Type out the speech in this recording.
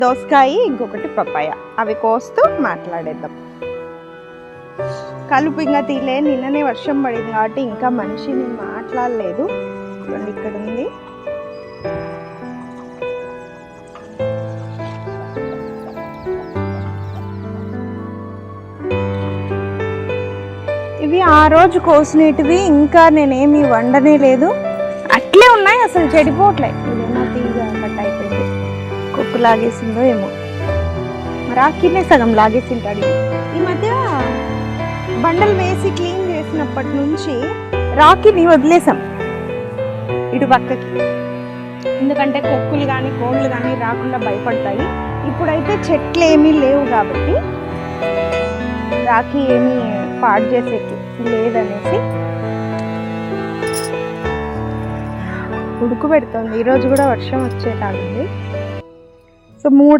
దోసకాయ, ఇంకొకటి పప్పాయ. అవి కోస్తూ మాట్లాడేద్దాం. కలుపు ఇంకా తీలే. నిన్ననే వర్షం పడింది కాబట్టి ఇంకా మనిషిని మాట్లాడలేదు. ఇక్కడ ఉంది. ఇవి ఆ రోజు కోసినవి, ఇంకా నేనేమి వండనే లేదు, అట్లే ఉన్నాయి, అసలు చెడిపోవట్లేదు. ఇదేమో తీగ కట్ అయిపోయింది, కుక్కు లాగేసిందో ఏమో. రాఖీనే సగం లాగేసింటాడు. ఈ మధ్య బండలు వేసి క్లీన్ చేసినప్పటి నుంచి రాఖీని వదిలేసాం ఇటు పక్కకి, ఎందుకంటే కుక్కులు కానీ కోళ్ళు కానీ రాకుండా భయపడతాయి. ఇప్పుడైతే చెట్లు ఏమీ లేవు కాబట్టి రాఖీ ఏమీ పాడు చేసేకి లేదనేసి ఉడుకు పెడుతుంది. ఈరోజు కూడా వర్షం వచ్చేలాగుంది. సో 3